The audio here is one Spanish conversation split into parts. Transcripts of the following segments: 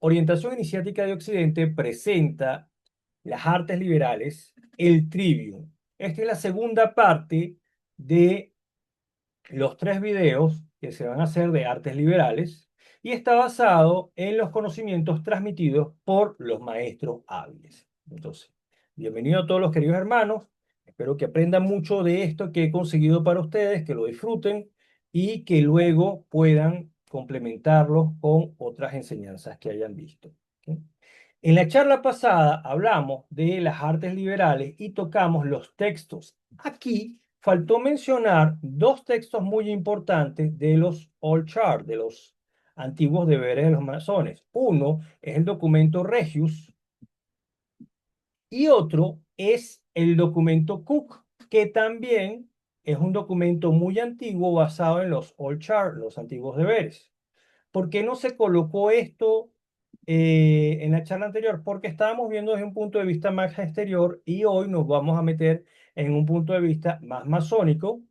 Orientación Iniciática de Occidente presenta las artes liberales, el Trivium. Esta es la segunda parte de los 3 videos que se van a hacer de artes liberales y está basado en los conocimientos transmitidos por los maestros hábiles. Entonces, bienvenido a todos los queridos hermanos. Espero que aprendan mucho de esto que he conseguido para ustedes, que lo disfruten y que luego puedan complementarlos con otras enseñanzas que hayan visto. ¿Ok? En la charla pasada hablamos de las artes liberales y tocamos los textos. Aquí faltó mencionar 2 textos muy importantes de los Old Chart, de los antiguos deberes de los masones. Uno es el documento Regius y otro es el documento Cook, que también es un documento muy antiguo basado en los Old Chart, los antiguos deberes. ¿Por qué no se colocó esto en la charla anterior? Porque estábamos viendo desde un punto de vista más exterior y hoy nos vamos a meter en un punto de vista más masónico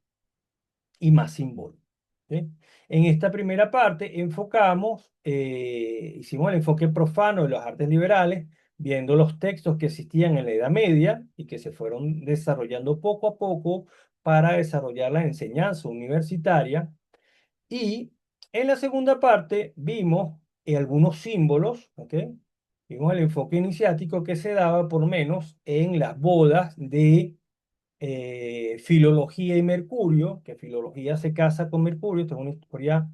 y más simbólico. ¿Sí? En esta primera parte enfocamos, hicimos el enfoque profano de las artes liberales, viendo los textos que existían en la Edad Media y que se fueron desarrollando poco a poco para desarrollar la enseñanza universitaria. Y en la segunda parte vimos algunos símbolos, ¿ok? Vimos el enfoque iniciático que se daba por lo menos en las bodas de Filología y Mercurio, que Filología se casa con Mercurio. Esta es una historia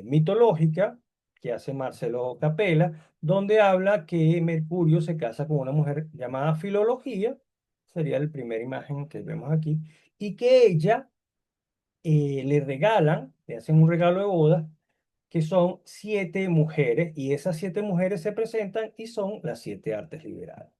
mitológica que hace Marcelo Capella, donde habla que Mercurio se casa con una mujer llamada Filología, sería la primera imagen que vemos aquí, y que ella le regalan, le hacen un regalo de boda, que son 7 mujeres, y esas 7 mujeres se presentan y son las 7 artes liberales.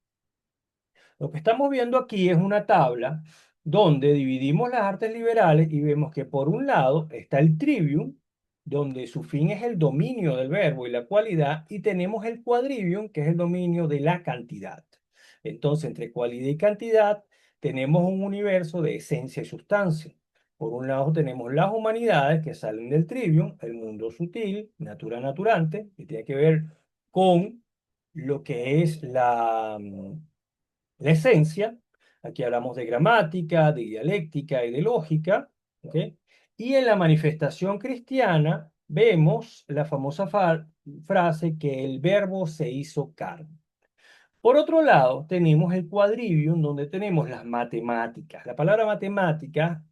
Lo que estamos viendo aquí es una tabla donde dividimos las artes liberales y vemos que por un lado está el trivium, donde su fin es el dominio del verbo y la cualidad, y tenemos el quadrivium, que es el dominio de la cantidad. Entonces, entre cualidad y cantidad, tenemos un universo de esencia y sustancia. Por un lado tenemos las humanidades que salen del trivium, el mundo sutil, natura naturante, que tiene que ver con lo que es la esencia. Aquí hablamos de gramática, de dialéctica y de lógica, ¿ok? Y en la manifestación cristiana vemos la famosa frase que el verbo se hizo carne. Por otro lado, tenemos el quadrivium, donde tenemos las matemáticas. La palabra matemática,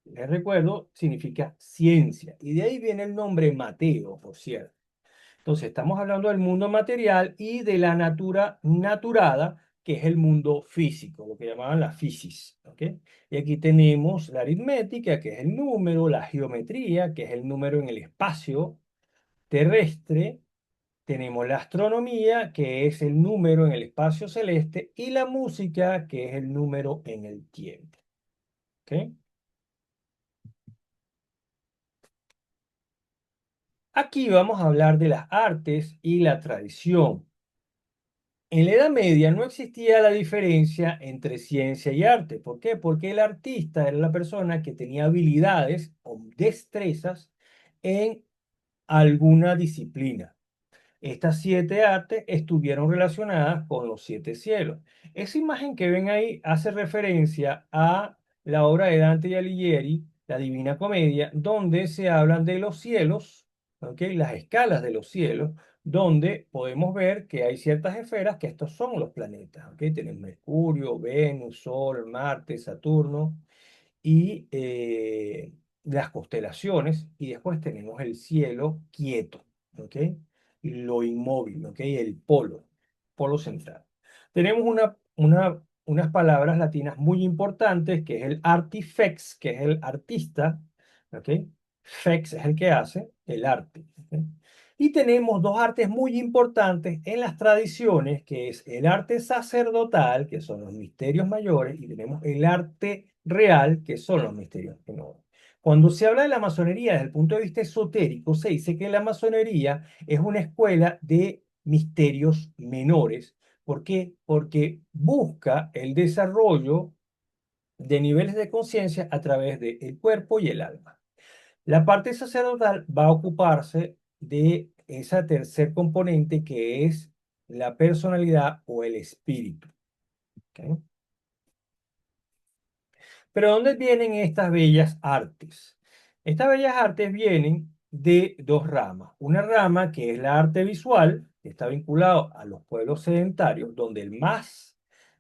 les recuerdo, significa ciencia, y de ahí viene el nombre Mateo, por cierto. Entonces, estamos hablando del mundo material y de la natura naturada, que es el mundo físico, lo que llamaban la physis, ¿ok? Y aquí tenemos la aritmética, que es el número, la geometría, que es el número en el espacio terrestre, tenemos la astronomía, que es el número en el espacio celeste, y la música, que es el número en el tiempo, ¿ok? Aquí vamos a hablar de las artes y la tradición. En la Edad Media no existía la diferencia entre ciencia y arte. ¿Por qué? Porque el artista era la persona que tenía habilidades o destrezas en alguna disciplina. Estas 7 artes estuvieron relacionadas con los 7 cielos. Esa imagen que ven ahí hace referencia a la obra de Dante y Alighieri, La Divina Comedia, donde se hablan de los cielos, ¿ok? Las escalas de los cielos, donde podemos ver que hay ciertas esferas que estos son los planetas, ¿ok? Tenemos Mercurio, Venus, Sol, Marte, Saturno y las constelaciones, y después tenemos el cielo quieto, ¿ok? Lo inmóvil, ¿ok? El polo central. Tenemos unas palabras latinas muy importantes, que es el artifex, que es el artista, ¿ok? Fex es el que hace el arte, ¿ok? Y tenemos 2 artes muy importantes en las tradiciones, que es el arte sacerdotal, que son los misterios mayores, y tenemos el arte real, que son los misterios menores. Cuando se habla de la masonería desde el punto de vista esotérico, se dice que la masonería es una escuela de misterios menores. ¿Por qué? Porque busca el desarrollo de niveles de conciencia a través del cuerpo y el alma. La parte sacerdotal va a ocuparse de ese tercer componente que es la personalidad o el espíritu. ¿Ok? Pero ¿dónde vienen estas bellas artes? Estas bellas artes vienen de dos ramas. Una rama que es la arte visual, que está vinculado a los pueblos sedentarios, donde el más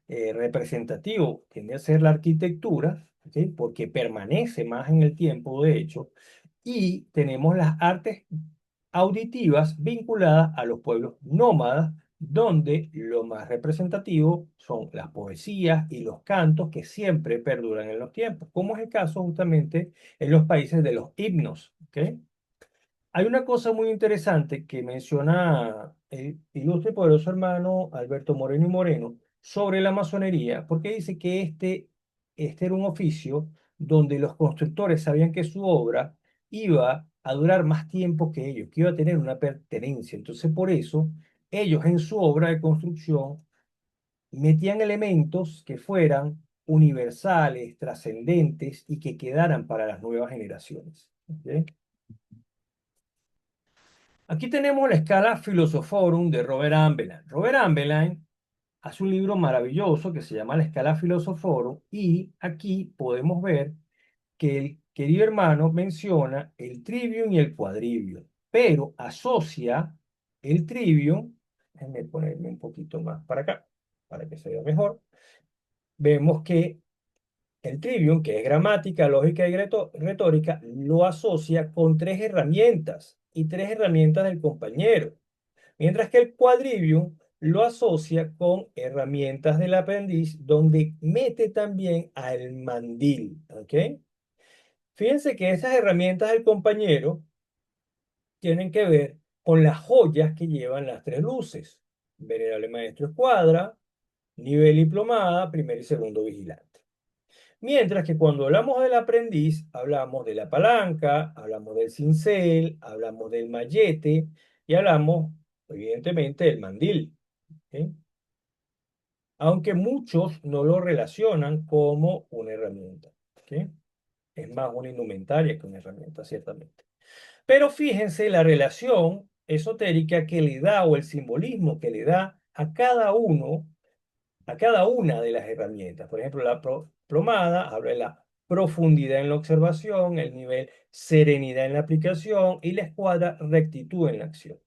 representativo tiende a ser la arquitectura, ¿sí? Porque permanece más en el tiempo, de hecho. Y tenemos las artes auditivas vinculadas a los pueblos nómadas, donde lo más representativo son las poesías y los cantos que siempre perduran en los tiempos, como es el caso justamente en los países de los himnos. ¿Ok? Hay una cosa muy interesante que menciona el ilustre y poderoso hermano Alberto Moreno y Moreno sobre la masonería, porque dice que este era un oficio donde los constructores sabían que su obra iba a durar más tiempo que ellos, que iba a tener una pertenencia. Entonces, por eso, ellos en su obra de construcción metían elementos que fueran universales, trascendentes y que quedaran para las nuevas generaciones. ¿Ok? Aquí tenemos la escala Philosophorum de Robert Ambelin. Robert Ambelin hace un libro maravilloso que se llama La escala Philosophorum y aquí podemos ver que el querido hermano menciona el trivium y el quadrivium, pero asocia el trivium, déjenme ponerme un poquito más para acá, para que se vea mejor. Vemos que el trivium, que es gramática, lógica y retórica, lo asocia con tres herramientas y tres herramientas del compañero, mientras que el quadrivium lo asocia con herramientas del aprendiz, donde mete también al mandil. ¿Ok? Fíjense que esas herramientas del compañero tienen que ver con las joyas que llevan las tres luces: venerable maestro escuadra, nivel y plomada, primer y segundo vigilante. Mientras que cuando hablamos del aprendiz, hablamos de la palanca, hablamos del cincel, hablamos del mallete y hablamos, evidentemente, del mandil. ¿Ok? Aunque muchos no lo relacionan como una herramienta. ¿Ok? Es más una indumentaria que una herramienta, ciertamente. Pero fíjense la relación esotérica que le da o el simbolismo que le da a cada uno, a cada una de las herramientas. Por ejemplo, la plomada habla de la profundidad en la observación, el nivel serenidad en la aplicación y la escuadra rectitud en la acción.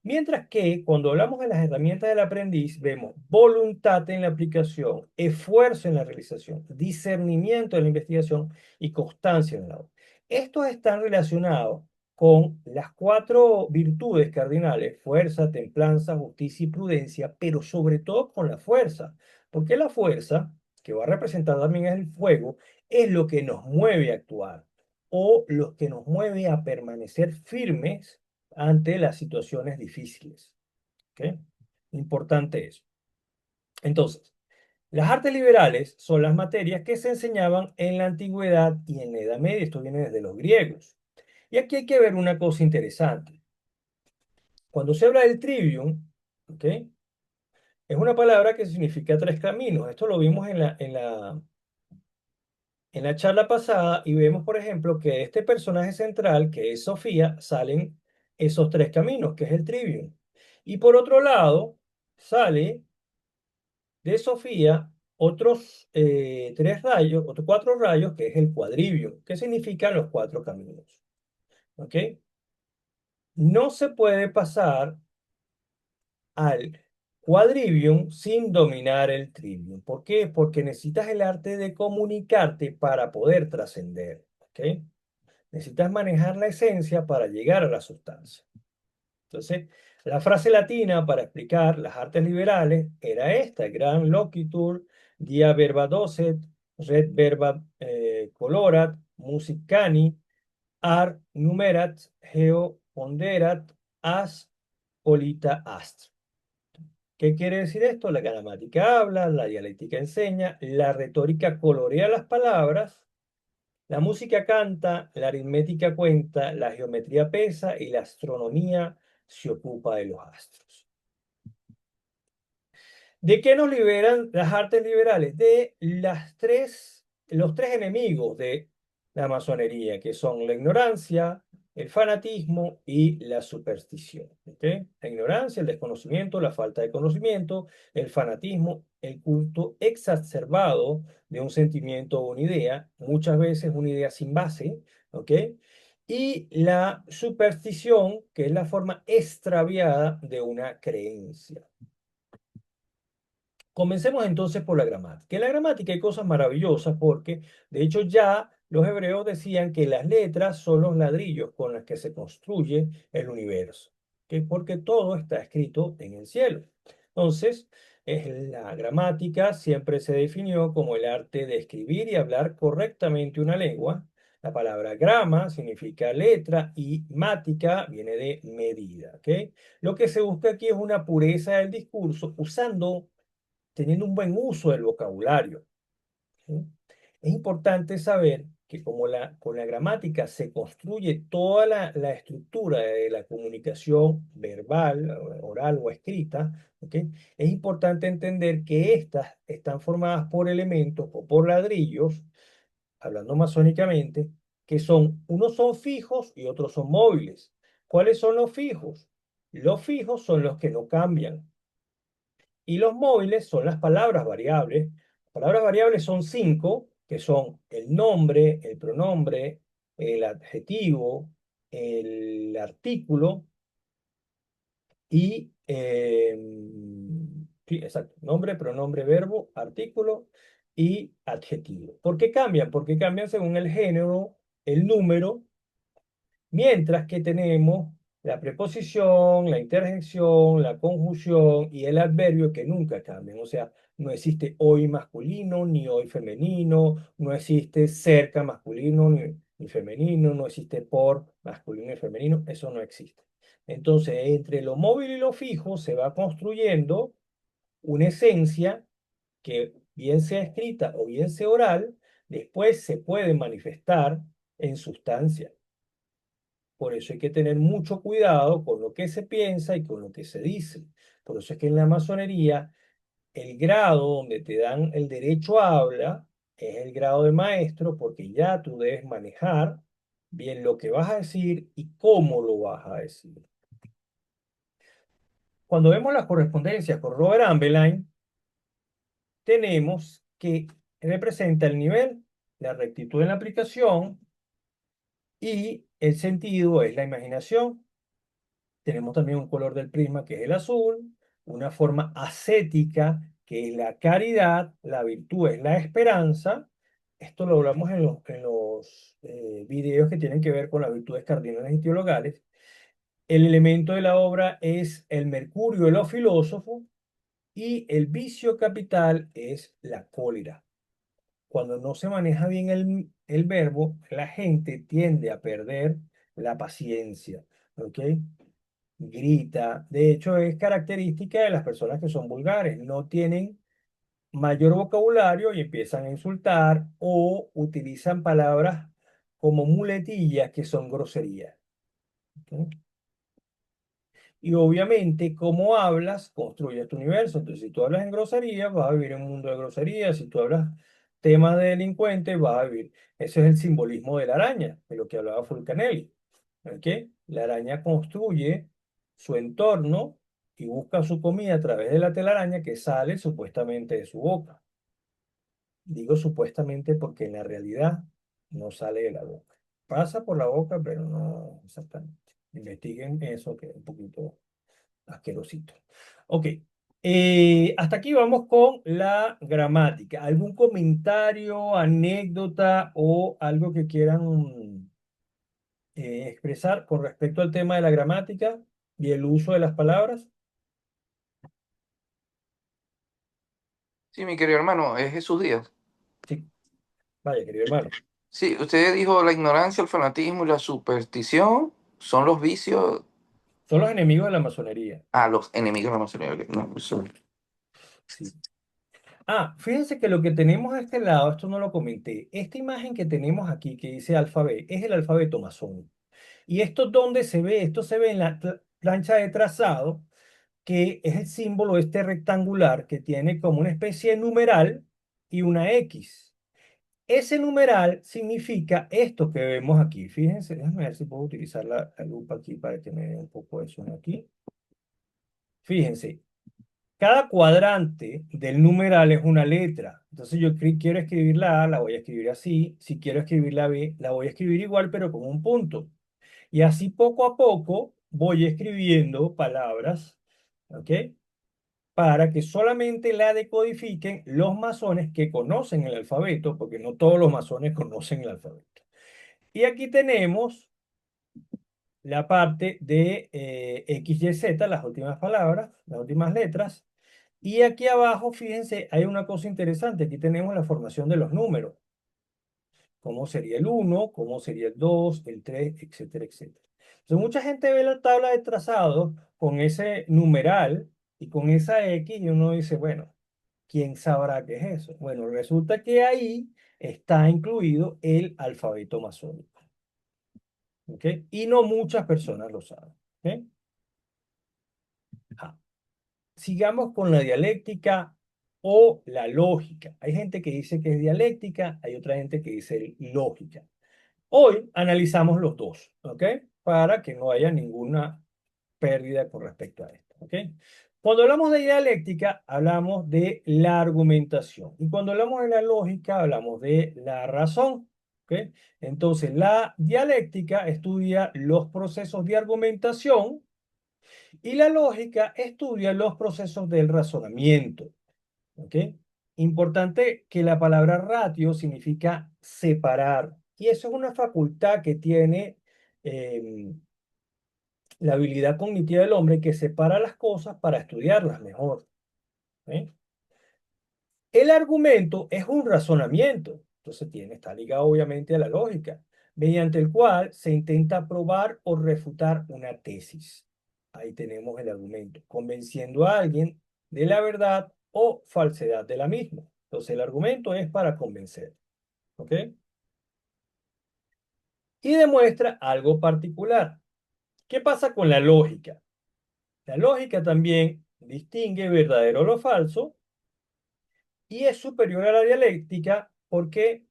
Mientras que cuando hablamos de las herramientas del aprendiz, vemos voluntad en la aplicación, esfuerzo en la realización, discernimiento en la investigación y constancia en la labor. Estos están relacionados con las cuatro virtudes cardinales: fuerza, templanza, justicia y prudencia, pero sobre todo con la fuerza, porque la fuerza, que va a representar también el fuego, es lo que nos mueve a actuar o lo que nos mueve a permanecer firmes ante las situaciones difíciles. ¿Ok? Importante eso. Entonces, las artes liberales son las materias que se enseñaban en la antigüedad y en la Edad Media. Esto viene desde los griegos. Y aquí hay que ver una cosa interesante. Cuando se habla del trivium, ¿ok? Es una palabra que significa tres caminos. Esto lo vimos en la charla pasada y vemos, por ejemplo, que de este personaje central, que es Sofía, salen esos tres caminos, que es el trivium. Y por otro lado, sale de Sofía otros tres rayos, otros cuatro rayos, que es el quadrivium, que significan los cuatro caminos. ¿Ok? No se puede pasar al quadrivium sin dominar el trivium. ¿Por qué? Porque necesitas el arte de comunicarte para poder trascender. ¿Ok? Necesitas manejar la esencia para llegar a la sustancia. Entonces, la frase latina para explicar las artes liberales era esta: gran loquitur, dia verba docet, red verba colorat, musicani, art numerat, geo ponderat, as polita ast. ¿Qué quiere decir esto? La gramática habla, la dialéctica enseña, la retórica colorea las palabras, la música canta, la aritmética cuenta, la geometría pesa y la astronomía se ocupa de los astros. ¿De qué nos liberan las artes liberales? De los tres enemigos de la masonería, que son la ignorancia, el fanatismo y la superstición. ¿Ok? La ignorancia, el desconocimiento, la falta de conocimiento, el fanatismo, el culto exacerbado de un sentimiento o una idea, muchas veces una idea sin base, ¿ok? Y la superstición, que es la forma extraviada de una creencia. Comencemos entonces por la gramática. En la gramática hay cosas maravillosas porque, de hecho, ya los hebreos decían que las letras son los ladrillos con los que se construye el universo, que porque todo está escrito en el cielo. Entonces, la gramática siempre se definió como el arte de escribir y hablar correctamente una lengua. La palabra grama significa letra y mática viene de medida, ¿ok? Lo que se busca aquí es una pureza del discurso usando teniendo un buen uso del vocabulario. ¿Sí? Es importante saber que como con la gramática se construye toda la estructura de la comunicación verbal, oral o escrita, ¿ok? Es importante entender que estas están formadas por elementos o por ladrillos, hablando masónicamente, que unos son fijos y otros son móviles. ¿Cuáles son los fijos? Los fijos son los que no cambian. Y los móviles son las palabras variables. Las palabras variables son cinco, que son el nombre, el pronombre, el adjetivo, el artículo y, sí, exacto, nombre, pronombre, verbo, artículo y adjetivo. ¿Por qué cambian? Porque cambian según el género, el número. Mientras que tenemos la preposición, la interjección, la conjunción y el adverbio que nunca cambian. O sea, no existe hoy masculino ni hoy femenino, no existe cerca masculino ni femenino, no existe por masculino y femenino, eso no existe. Entonces, entre lo móvil y lo fijo se va construyendo una esencia que bien sea escrita o bien sea oral, después se puede manifestar en sustancia. Por eso hay que tener mucho cuidado con lo que se piensa y con lo que se dice. Por eso es que en la masonería el grado donde te dan el derecho a habla es el grado de maestro porque ya tú debes manejar bien lo que vas a decir y cómo lo vas a decir. Cuando vemos las correspondencias con Robert Ambelin, tenemos que representa el nivel, la rectitud en la aplicación y el sentido es la imaginación. Tenemos también un color del prisma que es el azul, una forma ascética que es la caridad, la virtud es la esperanza. Esto lo hablamos en los videos que tienen que ver con las virtudes cardinales y teologales. El elemento de la obra es el mercurio de los filósofos y el vicio capital es la cólera. Cuando no se maneja bien el verbo, la gente tiende a perder la paciencia. ¿Ok? Grita. De hecho, es característica de las personas que son vulgares. No tienen mayor vocabulario y empiezan a insultar o utilizan palabras como muletillas que son groserías. ¿Ok? Y obviamente, como hablas, construyes tu universo. Entonces, si tú hablas en groserías, vas a vivir en un mundo de groserías. Si tú hablas temas de delincuentes, vas a vivir. Ese es el simbolismo de la araña, de lo que hablaba Fulcanelli. ¿Ok? La araña construye su entorno y busca su comida a través de la telaraña que sale supuestamente de su boca. Digo supuestamente porque en la realidad no sale de la boca. Pasa por la boca, pero no exactamente. Investiguen eso que es un poquito asquerosito. Ok. Hasta aquí vamos con la gramática. ¿Algún comentario, anécdota o algo que quieran expresar con respecto al tema de la gramática y el uso de las palabras? Sí, mi querido hermano, es Jesús Díaz. Sí, vaya, querido hermano. Sí, usted dijo la ignorancia, el fanatismo y la superstición son los vicios Son los enemigos de la masonería. a los enemigos de la masonería. Ok, no, Sí. Ah, fíjense que lo que tenemos a este lado, esto no lo comenté, esta imagen que tenemos aquí que dice alfabeto, es el alfabeto masónico. ¿Y esto dónde se ve? Esto se ve en la plancha de trazado, que es el símbolo este rectangular que tiene como una especie de numeral y una X. Ese numeral significa esto que vemos aquí. Fíjense, déjame ver si puedo utilizar la lupa aquí para que me dé un poco de zoom aquí. Fíjense, cada cuadrante del numeral es una letra. Entonces yo quiero escribir la A, la voy a escribir así. Si quiero escribir la B, la voy a escribir igual, pero con un punto. Y así poco a poco voy escribiendo palabras, ¿ok? Para que solamente la decodifiquen los masones que conocen el alfabeto, porque no todos los masones conocen el alfabeto. Y aquí tenemos la parte de X, Y, Z, las últimas palabras, las últimas letras. Y aquí abajo, fíjense, hay una cosa interesante. Aquí tenemos la formación de los números. Cómo sería el uno, cómo sería el 2, el 3, etcétera, etcétera. Entonces, mucha gente ve la tabla de trazados con ese numeral y con esa X y uno dice, bueno, ¿quién sabrá qué es eso? Bueno, resulta que ahí está incluido el alfabeto masónico. ¿Ok? Y no muchas personas lo saben. ¿Ok? Ah, sigamos con la dialéctica o la lógica. Hay gente que dice que es dialéctica, hay otra gente que dice lógica. Hoy analizamos los dos, ¿ok? Para que no haya ninguna pérdida con respecto a esto, ¿ok? Cuando hablamos de dialéctica, hablamos de la argumentación. Y cuando hablamos de la lógica, hablamos de la razón, ¿ok? Entonces, la dialéctica estudia los procesos de argumentación y la lógica estudia los procesos del razonamiento, ¿ok? Importante que la palabra ratio significa separar. Y eso es una facultad que tiene eh, la habilidad cognitiva del hombre que separa las cosas para estudiarlas mejor. ¿Eh? El argumento es un razonamiento, entonces está ligado obviamente a la lógica, mediante el cual se intenta probar o refutar una tesis. Ahí tenemos el argumento, convenciendo a alguien de la verdad o falsedad de la misma. Entonces el argumento es para convencer, ¿ok? Y demuestra algo particular. ¿Qué pasa con la lógica? La lógica también distingue verdadero o lo falso y es superior a la dialéctica. ¿Por qué?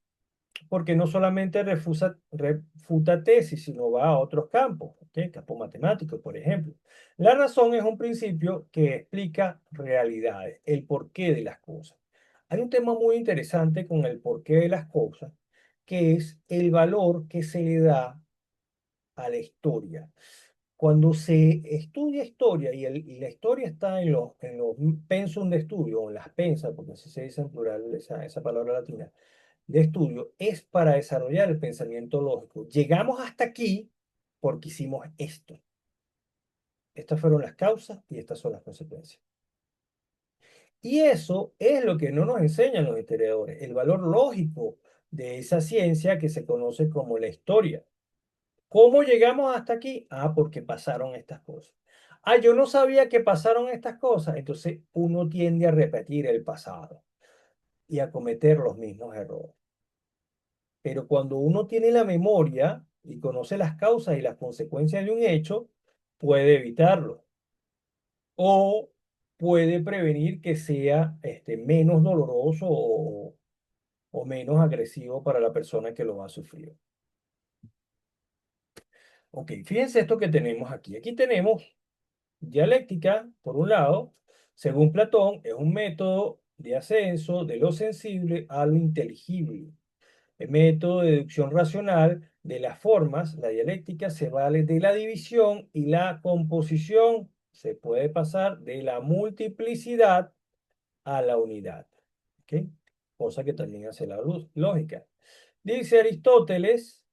Porque no solamente refuta tesis, sino va a otros campos, ¿ok? Campo matemático, por ejemplo. La razón es un principio que explica realidades, el porqué de las cosas. Hay un tema muy interesante con el porqué de las cosas, que es el valor que se le da a la historia. Cuando se estudia historia y la historia está en los pensum de estudio, o en las pensas, porque así se dice en plural esa palabra latina, de estudio, es para desarrollar el pensamiento lógico. Llegamos hasta aquí porque hicimos esto. Estas fueron las causas y estas son las consecuencias. Y eso es lo que no nos enseñan los historiadores, el valor lógico de esa ciencia que se conoce como la historia. ¿Cómo llegamos hasta aquí? Ah, porque pasaron estas cosas. Ah, yo no sabía que pasaron estas cosas. Entonces uno tiende a repetir el pasado y a cometer los mismos errores. Pero cuando uno tiene la memoria y conoce las causas y las consecuencias de un hecho, puede evitarlo o puede prevenir que sea menos doloroso o menos agresivo para la persona que lo va a sufrir. Ok, fíjense esto que tenemos aquí. Aquí tenemos dialéctica, por un lado, según Platón, es un método de ascenso de lo sensible a lo inteligible. El método de deducción racional de las formas, la dialéctica se vale de la división y la composición. Se puede pasar de la multiplicidad a la unidad. ¿Ok? Cosa que también hace la lógica. Dice Aristóteles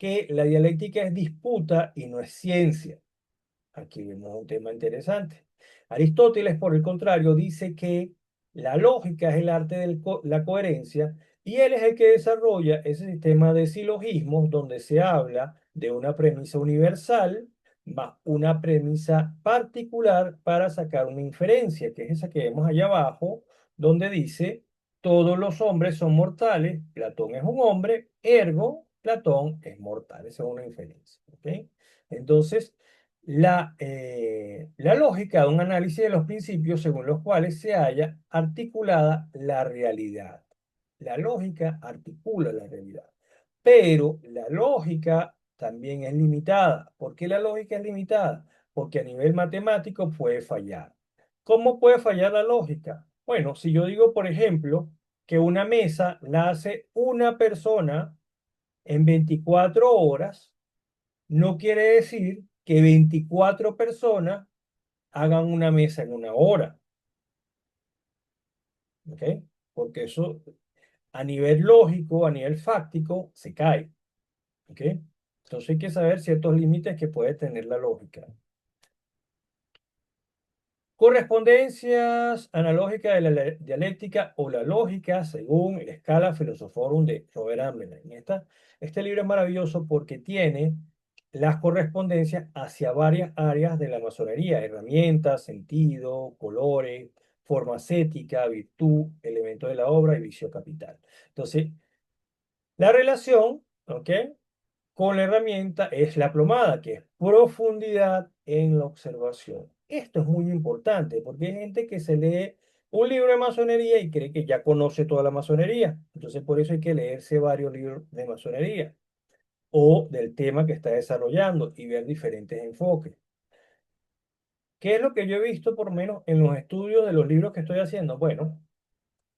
que la dialéctica es disputa y no es ciencia. Aquí vemos un tema interesante. Aristóteles, por el contrario, dice que la lógica es el arte de la coherencia y él es el que desarrolla ese sistema de silogismos donde se habla de una premisa universal más una premisa particular para sacar una inferencia, que es esa que vemos allá abajo, donde dice, todos los hombres son mortales, Platón es un hombre, ergo, Platón es mortal. Esa es una inferencia. ¿Ok? Entonces, la lógica de un análisis de los principios según los cuales se halla articulada la realidad. La lógica articula la realidad. Pero la lógica también es limitada. ¿Por qué la lógica es limitada? Porque a nivel matemático puede fallar. ¿Cómo puede fallar la lógica? Bueno, si yo digo, por ejemplo, que una mesa la hace una persona en 24 horas, no quiere decir que 24 personas hagan una mesa en una hora. ¿Ok? Porque eso a nivel lógico, a nivel fáctico, se cae. ¿Ok? Entonces hay que saber ciertos límites que puede tener la lógica. Correspondencias analógicas de la dialéctica o la lógica según la escala Philosophorum de Robert Amberlein. Este libro es maravilloso porque tiene las correspondencias hacia varias áreas de la masonería: herramientas, sentido, colores, forma ascética, virtud, elemento de la obra y vicio capital. Entonces, la relación, ¿ok?, con la herramienta es la plomada, que es profundidad en la observación. Esto es muy importante porque hay gente que se lee un libro de masonería y cree que ya conoce toda la masonería. Entonces, por eso hay que leerse varios libros de masonería o del tema que está desarrollando y ver diferentes enfoques. ¿Qué es lo que yo he visto, por lo menos en los estudios de los libros que estoy haciendo? Bueno,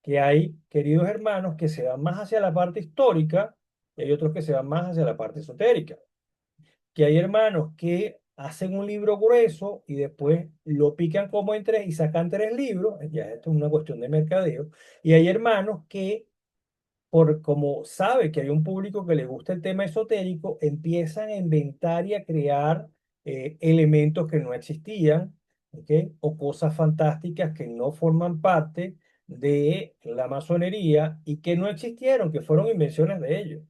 que hay queridos hermanos que se van más hacia la parte histórica y hay otros que se van más hacia la parte esotérica. Que hay hermanos que hacen un libro grueso y después lo pican como en tres y sacan tres libros, ya esto es una cuestión de mercadeo, y hay hermanos que, por como sabe que hay un público que le gusta el tema esotérico, empiezan a inventar y a crear elementos que no existían, ¿ok? O cosas fantásticas que no forman parte de la masonería y que no existieron, que fueron invenciones de ellos.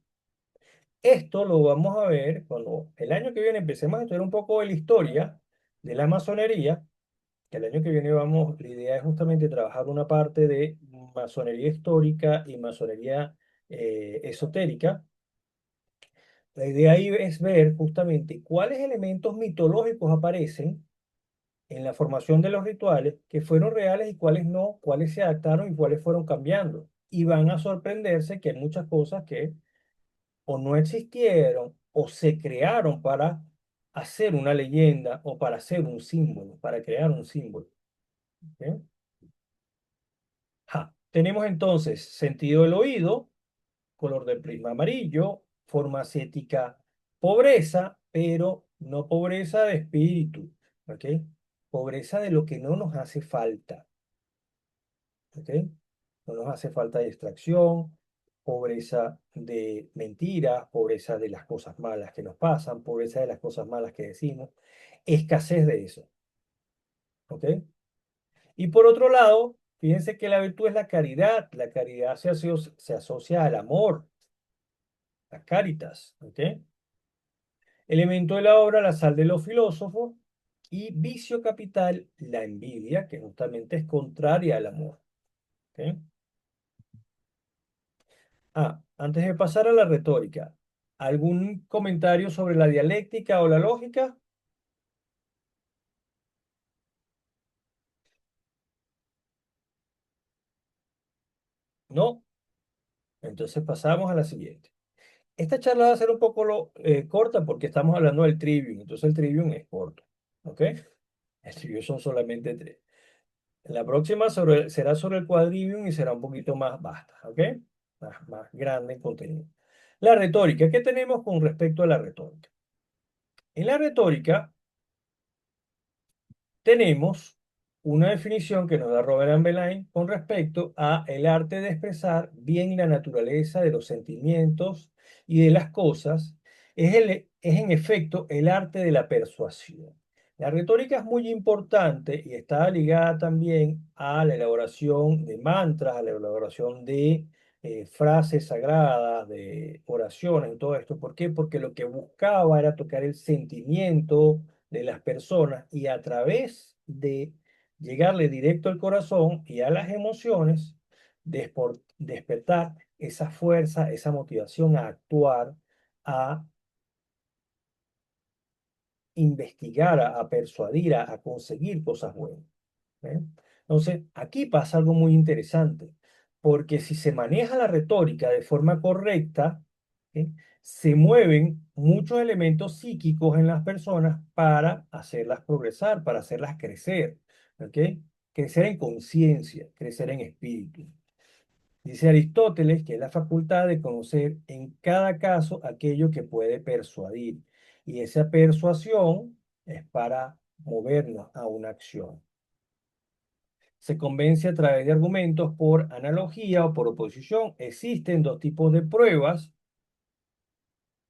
Esto lo vamos a ver cuando el año que viene empecemos a estudiar un poco de la historia de la masonería, que el año que viene vamos, la idea es justamente trabajar una parte de masonería histórica y masonería esotérica. La idea ahí es ver justamente cuáles elementos mitológicos aparecen en la formación de los rituales que fueron reales y cuáles no, cuáles se adaptaron y cuáles fueron cambiando. Y van a sorprenderse que hay muchas cosas que o no existieron o se crearon para hacer una leyenda o para hacer un símbolo, para crear un símbolo. ¿Ok? Tenemos entonces sentido del oído, color del prisma amarillo, forma ascética, pobreza, pero no pobreza de espíritu, ¿ok? Pobreza de lo que no nos hace falta, ¿ok? No nos hace falta distracción, pobreza de mentiras, pobreza de las cosas malas que nos pasan, pobreza de las cosas malas que decimos, escasez de eso, ¿ok? Y por otro lado, fíjense que la virtud es la caridad se asocia al amor, la caritas, ¿ok? Elemento de la obra, la sal de los filósofos, y vicio capital, la envidia, que justamente es contraria al amor, ¿ok? Antes de pasar a la retórica, ¿algún comentario sobre la dialéctica o la lógica? No. Entonces pasamos a la siguiente. Esta charla va a ser un poco corta porque estamos hablando del trivium, entonces el trivium es corto, ¿ok? El trivium son solamente tres. La próxima será sobre el quadrivium y será un poquito más vasta, ¿ok? Más grande en contenido. La retórica, ¿qué tenemos con respecto a la retórica? En la retórica tenemos una definición que nos da Robert Ambelain con respecto a el arte de expresar bien la naturaleza de los sentimientos y de las cosas. Es en efecto el arte de la persuasión. La retórica es muy importante y está ligada también a la elaboración de mantras, a la elaboración de frases sagradas, de oraciones y todo esto. ¿Por qué? Porque lo que buscaba era tocar el sentimiento de las personas y a través de llegarle directo al corazón y a las emociones, despertar esa fuerza, esa motivación a actuar, a investigar, a persuadir, a conseguir cosas buenas. ¿Eh? Entonces, aquí pasa algo muy interesante, porque si se maneja la retórica de forma correcta, ¿ok? Se mueven muchos elementos psíquicos en las personas para hacerlas progresar, para hacerlas crecer, ¿ok? Crecer en conciencia, crecer en espíritu. Dice Aristóteles que es la facultad de conocer en cada caso aquello que puede persuadir. Y esa persuasión es para movernos a una acción. Se convence a través de argumentos por analogía o por oposición. Existen dos tipos de pruebas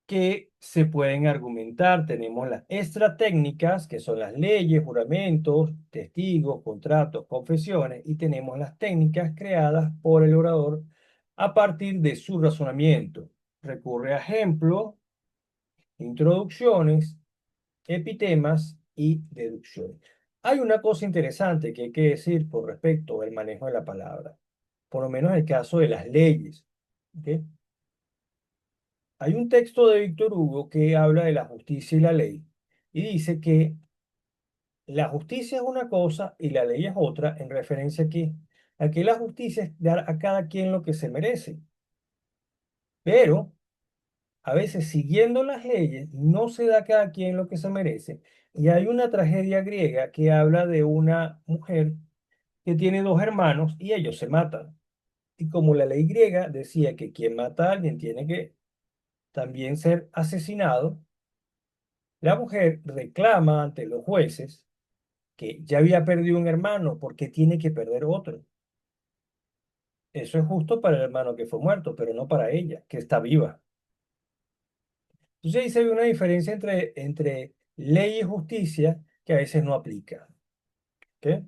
que se pueden argumentar. Tenemos las extratécnicas, que son las leyes, juramentos, testigos, contratos, confesiones, y tenemos las técnicas creadas por el orador a partir de su razonamiento. Recurre a ejemplos, introducciones, epitemas y deducciones. Hay una cosa interesante que hay que decir con respecto al manejo de la palabra, por lo menos en el caso de las leyes. ¿Ok? Hay un texto de Víctor Hugo que habla de la justicia y la ley y dice que la justicia es una cosa y la ley es otra en referencia a que la justicia es dar a cada quien lo que se merece, pero a veces siguiendo las leyes no se da a cada quien lo que se merece. Y hay una tragedia griega que habla de una mujer que tiene dos hermanos y ellos se matan. Y como la ley griega decía que quien mata a alguien tiene que también ser asesinado, la mujer reclama ante los jueces que ya había perdido un hermano porque tiene que perder otro. Eso es justo para el hermano que fue muerto, pero no para ella, que está viva. Entonces ahí se ve una diferencia entre ley y justicia que a veces no aplica. ¿Ok?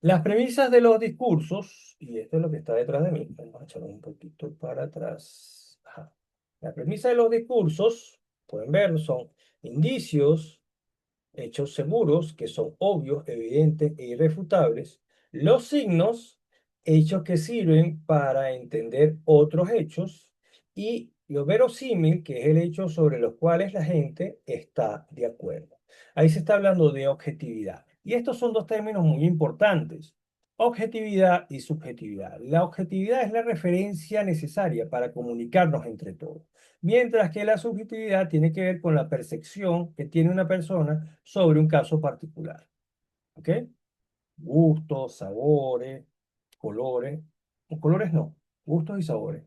Las premisas de los discursos, y esto es lo que está detrás de mí, vamos a echarlo un poquito para atrás. Ajá. La premisa de los discursos, pueden ver, son indicios, hechos seguros, que son obvios, evidentes e irrefutables. Los signos, hechos que sirven para entender otros hechos. Y lo verosímil, que es el hecho sobre los cuales la gente está de acuerdo. Ahí se está hablando de objetividad. Y estos son dos términos muy importantes. Objetividad y subjetividad. La objetividad es la referencia necesaria para comunicarnos entre todos, mientras que la subjetividad tiene que ver con la percepción que tiene una persona sobre un caso particular. ¿Ok? Gustos, sabores, colores. O colores no, gustos y sabores.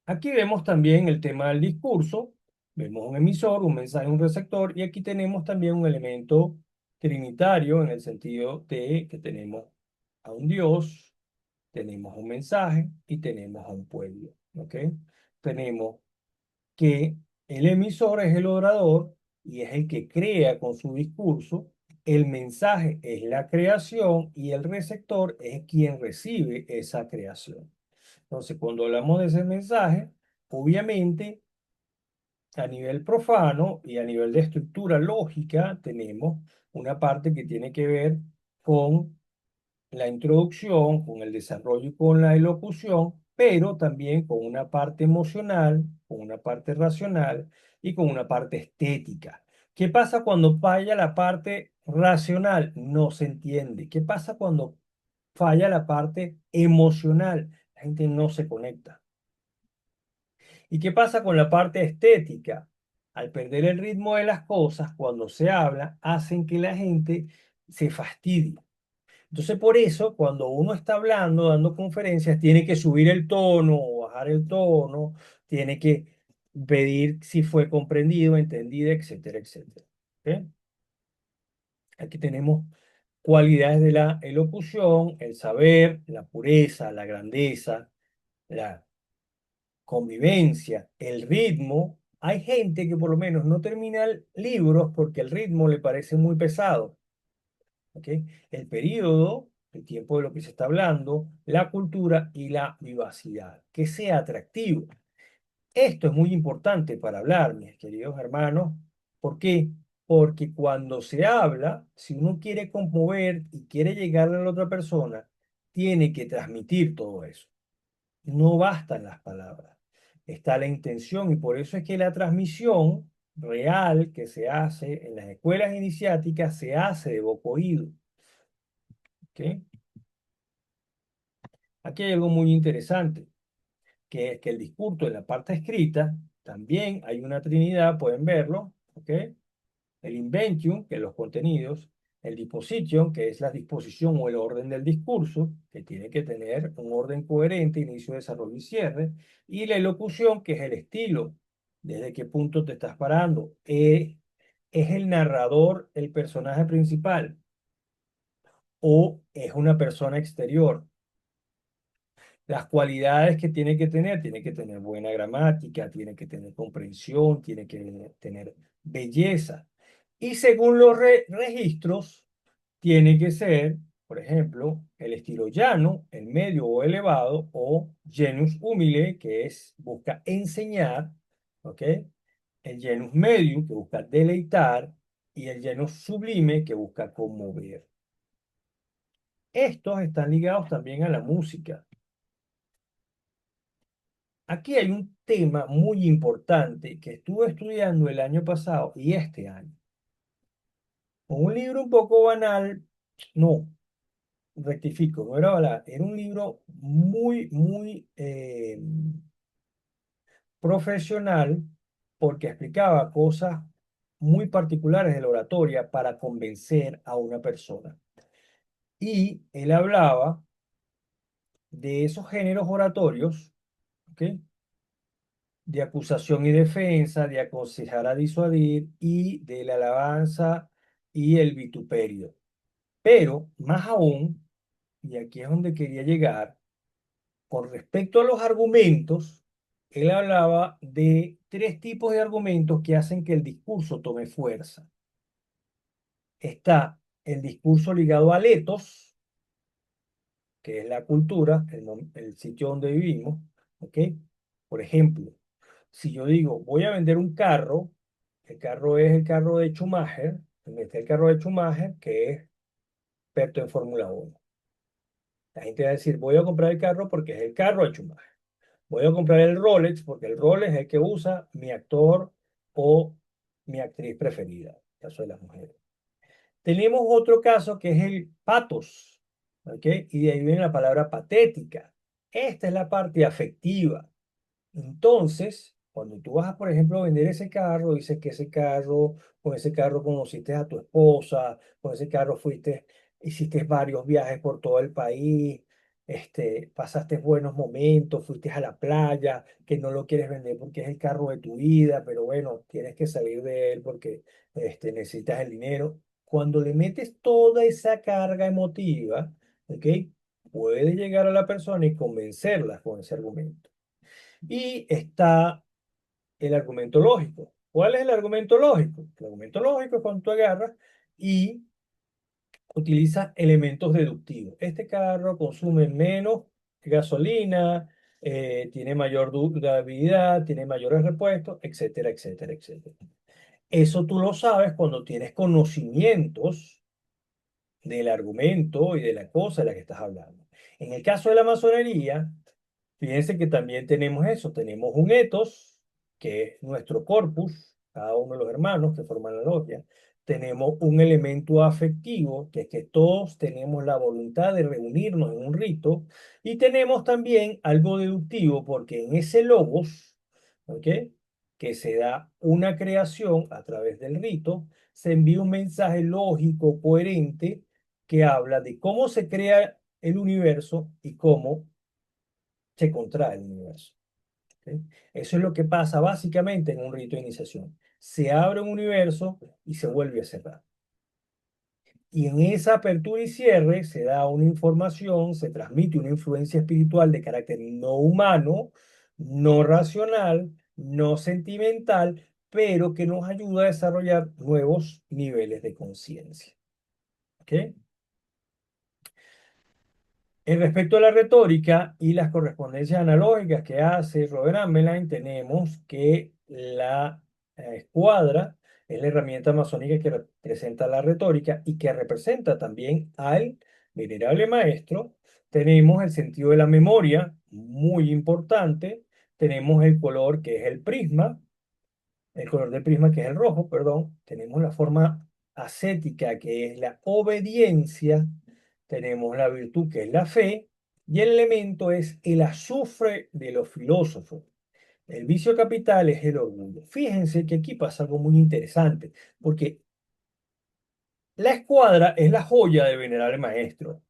Aquí vemos también el tema del discurso. Vemos un emisor, un mensaje, un receptor. Y aquí tenemos también un elemento trinitario en el sentido de que tenemos a un Dios, tenemos un mensaje y tenemos a un pueblo. ¿Ok? Tenemos que el emisor es el orador y es el que crea con su discurso, el mensaje es la creación y el receptor es quien recibe esa creación. Entonces, cuando hablamos de ese mensaje, obviamente a nivel profano y a nivel de estructura lógica, tenemos una parte que tiene que ver con la introducción, con el desarrollo y con la elocución, pero también con una parte emocional, con una parte racional y con una parte estética. ¿Qué pasa cuando falla la parte racional? No se entiende. ¿Qué pasa cuando falla la parte emocional? La gente no se conecta. ¿Y qué pasa con la parte estética? Al perder el ritmo de las cosas, cuando se habla, hacen que la gente se fastidie. Entonces, por eso, cuando uno está hablando, dando conferencias, tiene que subir el tono o bajar el tono, tiene que pedir si fue comprendido, entendido, etcétera, etcétera. ¿Ok? Aquí tenemos cualidades de la elocución, el saber, la pureza, la grandeza, la convivencia, el ritmo. Hay gente que por lo menos no termina libros porque el ritmo le parece muy pesado. ¿Ok? El periodo, el tiempo de lo que se está hablando, la cultura y la vivacidad, que sea atractivo. Esto es muy importante para hablar, mis queridos hermanos. ¿Por qué? Porque cuando se habla, si uno quiere conmover y quiere llegarle a la otra persona, tiene que transmitir todo eso. No bastan las palabras, está la intención y por eso es que la transmisión real que se hace en las escuelas iniciáticas se hace de boca oído. ¿Ok? Aquí hay algo muy interesante, que es que el discurso en la parte escrita también hay una trinidad, pueden verlo, ¿ok? El inventium, que es los contenidos, el disposition, que es la disposición o el orden del discurso, que tiene que tener un orden coherente, inicio, desarrollo y cierre, y la elocución, que es el estilo, desde qué punto te estás parando. ¿Es el narrador el personaje principal o es una persona exterior? Las cualidades que tiene que tener buena gramática, tiene que tener comprensión, tiene que tener belleza. Y según los registros, tiene que ser, por ejemplo, el estilo llano, el medio o elevado, o genus humile, que es, busca enseñar, ¿ok? El genus medium, que busca deleitar, y el genus sublime, que busca conmover. Estos están ligados también a la música. Aquí hay un tema muy importante que estuve estudiando el año pasado y este año. Con un libro un poco banal, no, rectifico, no era banal, era un libro muy profesional porque explicaba cosas muy particulares de la oratoria para convencer a una persona. Y él hablaba de esos géneros oratorios, ¿ok? De acusación y defensa, de aconsejar a disuadir y de la alabanza y el vituperio. Pero más aún, y aquí es donde quería llegar, con respecto a los argumentos, él hablaba de tres tipos de argumentos que hacen que el discurso tome fuerza. Está el discurso ligado al etos, que es la cultura, el sitio donde vivimos, ¿ok? Por ejemplo, si yo digo, voy a vender un carro, el carro es el carro de Schumacher, está el carro de Schumacher, que es experto en Fórmula 1. La gente va a decir, voy a comprar el carro porque es el carro de Schumacher. Voy a comprar el Rolex porque el Rolex es el que usa mi actor o mi actriz preferida, en el caso de las mujeres. Tenemos otro caso que es el patos, ¿ok? Y de ahí viene la palabra patética. Esta es la parte afectiva. Entonces, cuando tú vas a, por ejemplo, vender ese carro, dices que ese carro, con ese carro conociste a tu esposa, con ese carro fuiste, hiciste varios viajes por todo el país, pasaste buenos momentos, fuiste a la playa, que no lo quieres vender porque es el carro de tu vida, pero bueno, tienes que salir de él porque necesitas el dinero. Cuando le metes toda esa carga emotiva, ¿ok? Puedes llegar a la persona y convencerla con ese argumento. Y está el argumento lógico. ¿Cuál es el argumento lógico? El argumento lógico es cuando tú agarras y utilizas elementos deductivos. Este carro consume menos gasolina, tiene mayor durabilidad, tiene mayores repuestos, etcétera, etcétera, etcétera. Eso tú lo sabes cuando tienes conocimientos del argumento y de la cosa de la que estás hablando. En el caso de la masonería, fíjense que también tenemos eso, tenemos un ethos, que es nuestro corpus, cada uno de los hermanos que forman la logia. Tenemos un elemento afectivo, que es que todos tenemos la voluntad de reunirnos en un rito. Y tenemos también algo deductivo, porque en ese logos, ¿ok? Que se da una creación a través del rito, se envía un mensaje lógico, coherente, que habla de cómo se crea el universo y cómo se contrae el universo. ¿Ok? Eso es lo que pasa básicamente en un rito de iniciación. Se abre un universo y se vuelve a cerrar. Y en esa apertura y cierre se da una información, se transmite una influencia espiritual de carácter no humano, no racional, no sentimental, pero que nos ayuda a desarrollar nuevos niveles de conciencia. ¿Ok? En respecto a la retórica y las correspondencias analógicas que hace Robert Amelain, tenemos que la escuadra es la herramienta masónica que representa la retórica y que representa también al venerable maestro. Tenemos el sentido de la memoria, muy importante. Tenemos el color que es el prisma, el color del prisma que es el rojo, perdón. Tenemos la forma ascética que es la obediencia. Tenemos la virtud que es la fe Y el elemento es el azufre de los filósofos. El vicio capital es el orgullo. Fíjense que aquí pasa algo muy interesante, porque la escuadra es la joya del venerable maestro.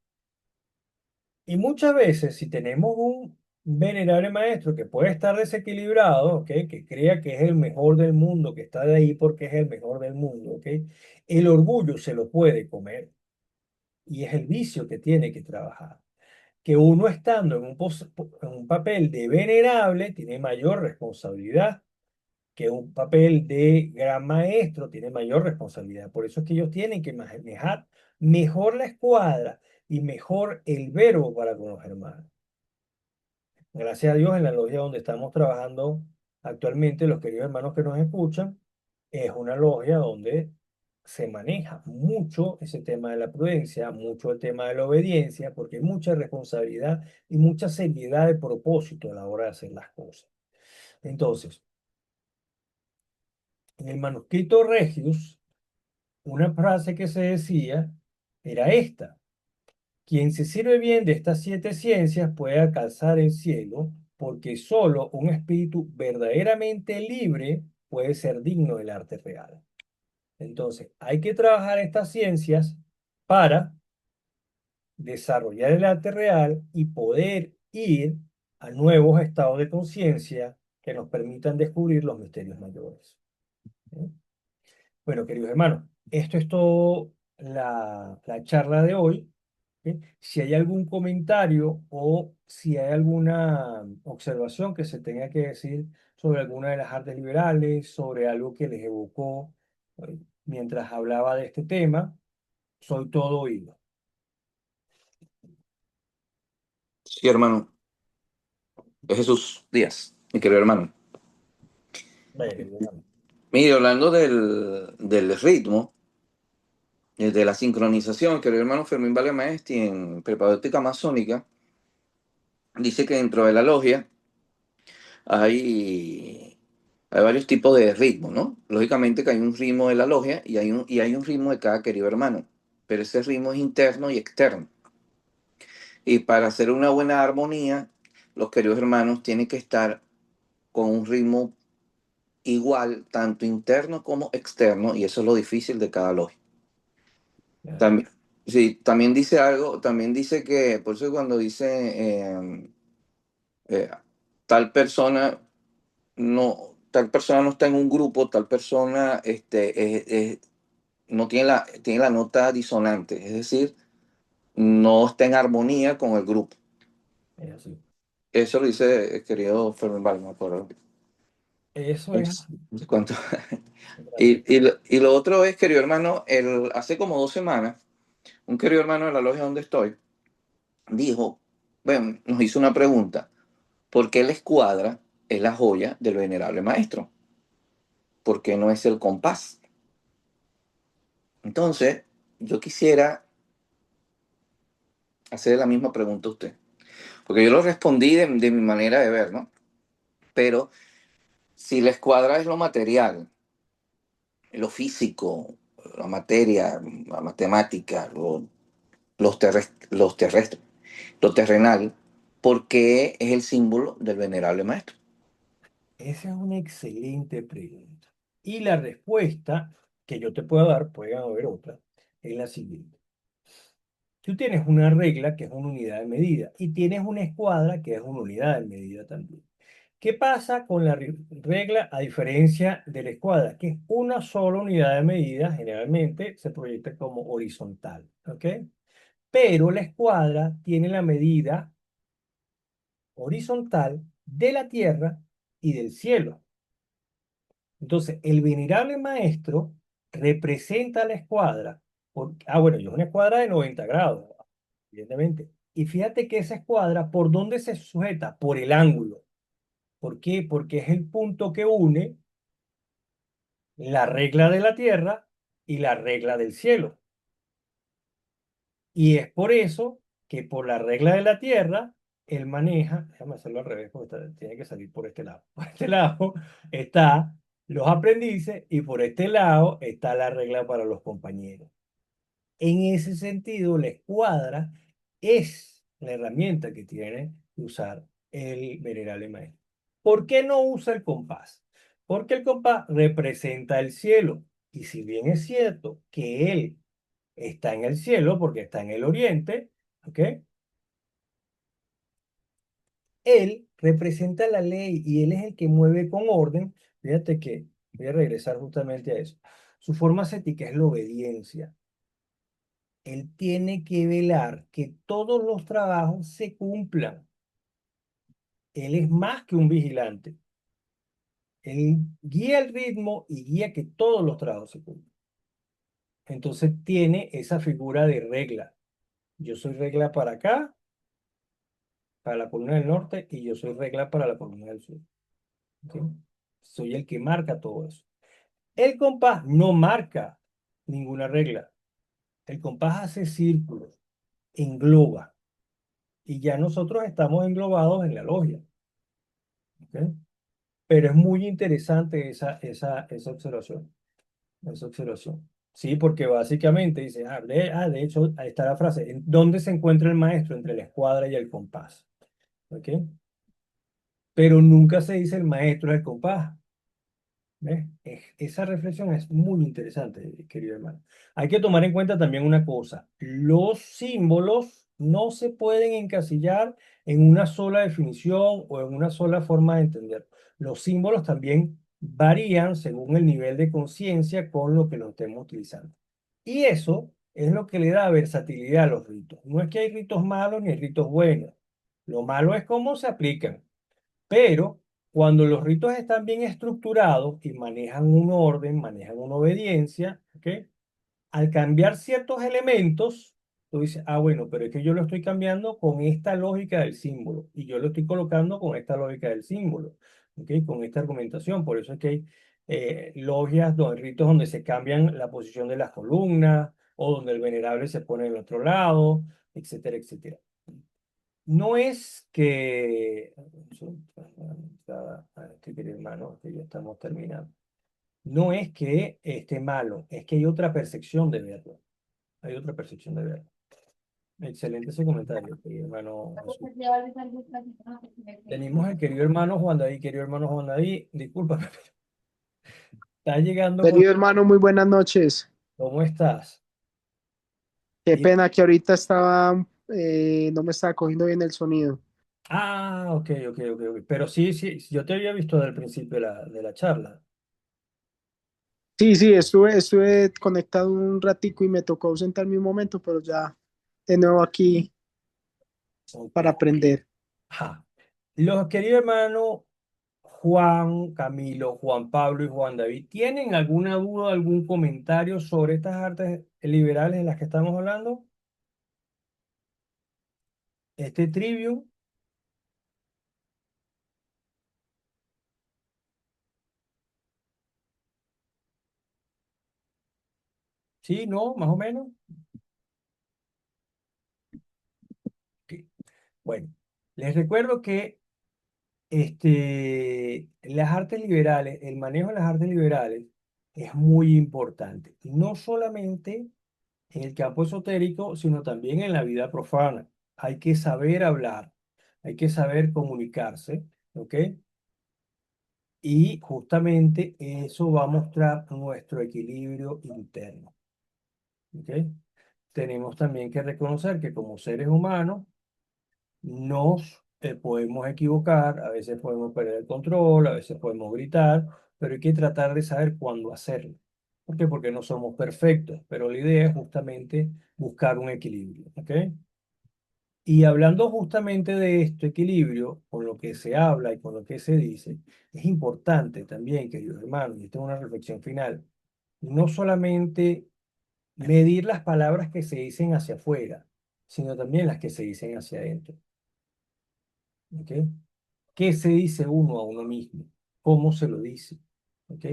Y muchas veces, si tenemos un venerable maestro que puede estar desequilibrado, ¿ok? Que crea que es el mejor del mundo, que está de ahí porque es el mejor del mundo, ¿ok? El orgullo se lo puede comer y es el vicio que tiene que trabajar. Que uno estando en un papel de venerable tiene mayor responsabilidad, que un papel de gran maestro tiene mayor responsabilidad. Por eso es que ellos tienen que manejar mejor la escuadra y mejor el verbo para con los hermanos. Gracias a Dios, en la logia donde estamos trabajando actualmente, los queridos hermanos que nos escuchan, es una logia donde se maneja mucho ese tema de la prudencia, mucho el tema de la obediencia, porque hay mucha responsabilidad y mucha seriedad de propósito a la hora de hacer las cosas. Entonces, en el manuscrito Regius, una frase que se decía era esta: quien se sirve bien de estas siete ciencias puede alcanzar el cielo, porque solo un espíritu verdaderamente libre puede ser digno del arte real. Entonces, hay que trabajar estas ciencias para desarrollar el arte real y poder ir a nuevos estados de conciencia que nos permitan descubrir los misterios mayores. ¿Eh? Bueno, queridos hermanos, esto es todo la charla de hoy. ¿Sí? Si hay algún comentario o si hay alguna observación que se tenga que decir sobre alguna de las artes liberales, sobre algo que les evocó mientras hablaba de este tema, soy todo oído. Sí, hermano, es Jesús Díaz, mi querido hermano. Vaya, digamos. Mire, hablando del ritmo, de la sincronización, querido hermano Fermín Vale Maestri en Preparótica Masónica, dice que dentro de la logia hay varios tipos de ritmo, ¿no? Lógicamente que hay un ritmo de la logia y hay un ritmo de cada querido hermano, pero ese ritmo es interno y externo. Y para hacer una buena armonía, los queridos hermanos tienen que estar con un ritmo igual, tanto interno como externo, y eso es lo difícil de cada logia. Claro. También, sí, también dice algo, también dice que, por eso cuando dice eh, tal persona tal persona no está en un grupo, tal persona no tiene la nota disonante, es decir, no está en armonía con el grupo. Es así. Eso lo dice el querido Fermín Vale, me acuerdo. Eso es Es- así. ¿Cuánto? Gracias. Y lo otro es, querido hermano, hace como 2 semanas, un querido hermano de la logia donde estoy dijo, bueno, nos hizo una pregunta: ¿por qué la escuadra es la joya del venerable maestro? ¿Por qué no es el compás? Entonces, yo quisiera hacer la misma pregunta a usted, porque yo lo respondí de mi manera de ver, ¿no? Pero si la escuadra es lo material, lo físico, la materia, la matemática, los terrestres, lo terrenal, ¿por qué es el símbolo del venerable maestro? Esa es una excelente pregunta. Y la respuesta que yo te puedo dar, puede haber otra, es la siguiente. Tú tienes una regla que es una unidad de medida y tienes una escuadra que es una unidad de medida también. ¿Qué pasa con la regla a diferencia de la escuadra? Que es una sola unidad de medida, generalmente se proyecta como horizontal, ¿ok? Pero la escuadra tiene la medida horizontal de la tierra y del cielo. Entonces, el venerable maestro representa a la escuadra. Bueno, yo es una escuadra de 90 grados, evidentemente. Y fíjate que esa escuadra, ¿por dónde se sujeta? Por el ángulo. ¿Por qué? Porque es el punto que une la regla de la tierra y la regla del cielo. Y es por eso que por la regla de la tierra, él maneja, déjame hacerlo al revés porque tiene que salir por este lado. Por este lado está los aprendices y por este lado está la regla para los compañeros. En ese sentido, la escuadra es la herramienta que tiene de usar el venerable maestro. ¿Por qué no usa el compás? Porque el compás representa el cielo. Y si bien es cierto que él está en el cielo, porque está en el oriente, ¿ok? Él representa la ley y él es el que mueve con orden. Fíjate que voy a regresar justamente a eso. Su forma ascética es la obediencia. Él tiene que velar que todos los trabajos se cumplan. Él es más que un vigilante. Él guía el ritmo y guía que todos los trabajos se cumplan. Entonces tiene esa figura de regla. Yo soy regla para acá, para la columna del norte, y yo soy regla para la columna del sur. ¿Ok? Soy el que marca todo eso. El compás no marca ninguna regla. El compás hace círculos, engloba. Y ya nosotros estamos englobados en la logia. ¿Ok? Pero es muy interesante esa observación. Esa observación. Sí, porque básicamente dice, de hecho, ahí está la frase, ¿en dónde se encuentra el maestro? Entre la escuadra y el compás. ¿Ok? Pero nunca se dice el maestro es el compás. ¿Ves? Esa reflexión es muy interesante, querido hermano. Hay que tomar en cuenta también una cosa. Los símbolos no se pueden encasillar en una sola definición o en una sola forma de entender. Los símbolos también varían según el nivel de conciencia con lo que lo estemos utilizando. Y eso es lo que le da versatilidad a los ritos. No es que hay ritos malos ni hay ritos buenos. Lo malo es cómo se aplican. Pero cuando los ritos están bien estructurados y manejan un orden, manejan una obediencia, ¿ok? Al cambiar ciertos elementos, tú dices, ah, bueno, pero es que yo lo estoy cambiando con esta lógica del símbolo y yo lo estoy colocando con esta lógica del símbolo, ¿ok? Con esta argumentación. Por eso es que hay logias, ritos donde se cambian la posición de las columnas o donde el venerable se pone en el otro lado, etcétera, etcétera. No es que, querido hermano, que ya estamos terminando. No es que esté malo, es que hay otra percepción de verlo. Hay otra percepción de verlo. Excelente ese comentario, querido hermano Jesús. Tenemos al querido hermano Juan David, querido hermano Juan David, discúlpame, está llegando con... Querido hermano, muy buenas noches. ¿Cómo estás? Qué Di- pena que ahorita no me estaba cogiendo bien el sonido. Ah, ok. Pero sí, sí, yo te había visto desde el principio de la charla. Sí, sí, estuve conectado un ratico y me tocó ausentarme un momento, pero ya de nuevo aquí Ok. para aprender. Ajá. Los queridos hermanos Juan, Camilo, Juan Pablo y Juan David, ¿tienen alguna duda, algún comentario sobre estas artes liberales en las que estamos hablando? Este trivium, ¿sí? ¿No? ¿Más o menos? Ok. Bueno, les recuerdo que las artes liberales, el manejo de las artes liberales es muy importante. No solamente en el campo esotérico, sino también en la vida profana. Hay que saber hablar, hay que saber comunicarse, ¿ok? Y justamente eso va a mostrar nuestro equilibrio interno, ¿ok? Tenemos también que reconocer que como seres humanos nos podemos equivocar, a veces podemos perder el control, a veces podemos gritar, pero hay que tratar de saber cuándo hacerlo. ¿Por qué? Porque no somos perfectos, pero la idea es justamente buscar un equilibrio, ¿ok? Y hablando justamente de este equilibrio, con lo que se habla y con lo que se dice, es importante también, queridos hermanos, y esta es una reflexión final, no solamente medir las palabras que se dicen hacia afuera, sino también las que se dicen hacia adentro. ¿Ok? ¿Qué se dice uno a uno mismo? ¿Cómo se lo dice? ¿Ok?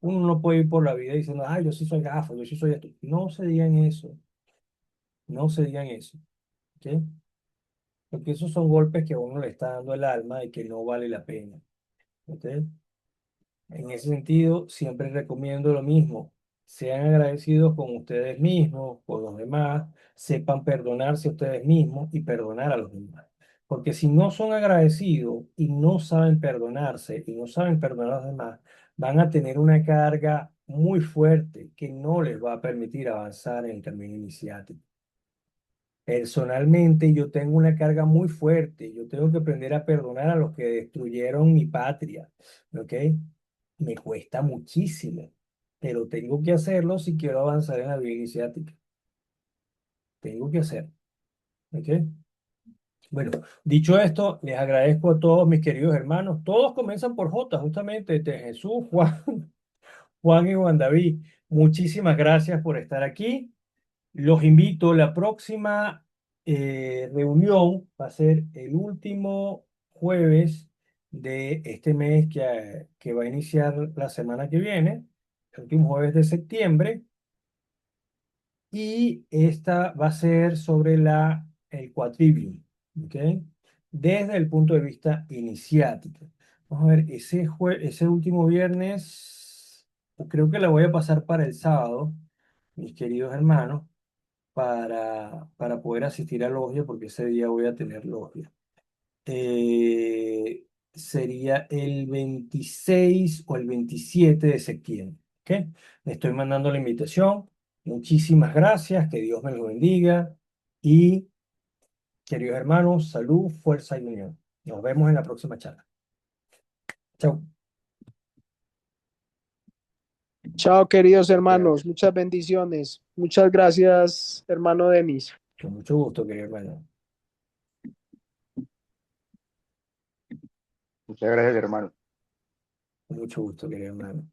Uno no puede ir por la vida diciendo, ah, yo sí soy gafo, yo sí soy esto. No se digan eso, no se digan eso. ¿Ok? Porque esos son golpes que a uno le está dando el alma y que no vale la pena. ¿Ok? En ese sentido, siempre recomiendo lo mismo. sean agradecidos con ustedes mismos, con los demás, sepan perdonarse a ustedes mismos y perdonar a los demás. Porque si no son agradecidos y no saben perdonarse y no saben perdonar a los demás, van a tener una carga muy fuerte que no les va a permitir avanzar en el camino iniciático. Personalmente, yo tengo una carga muy fuerte. Yo tengo que aprender a perdonar a los que destruyeron mi patria, ¿ok? Me cuesta muchísimo, pero tengo que hacerlo si quiero avanzar en la vida iniciática. Tengo que hacerlo, ¿ok? Bueno, dicho esto, les agradezco a todos mis queridos hermanos. Todos comienzan por J, justamente, de Jesús, Juan, Juan y Juan David. Muchísimas gracias por estar aquí. Los invito, la próxima reunión va a ser el último jueves de este mes que va a iniciar la semana que viene, el último jueves de septiembre, y esta va a ser sobre el quadrivium, ¿ok? Desde el punto de vista iniciático. Vamos a ver, ese último viernes, creo que la voy a pasar para el sábado, mis queridos hermanos para poder asistir a logia, porque ese día voy a tener logia. Sería el 26 o el 27 de septiembre. ¿Ok? Le estoy mandando la invitación. Muchísimas gracias, que Dios me los bendiga y, queridos hermanos, salud, fuerza y unión. Nos vemos en la próxima charla. Chao. Chao, queridos hermanos, muchas bendiciones. Muchas gracias, hermano Denis. Con mucho gusto, querido hermano. Muchas gracias, hermano. Con mucho gusto, querido hermano.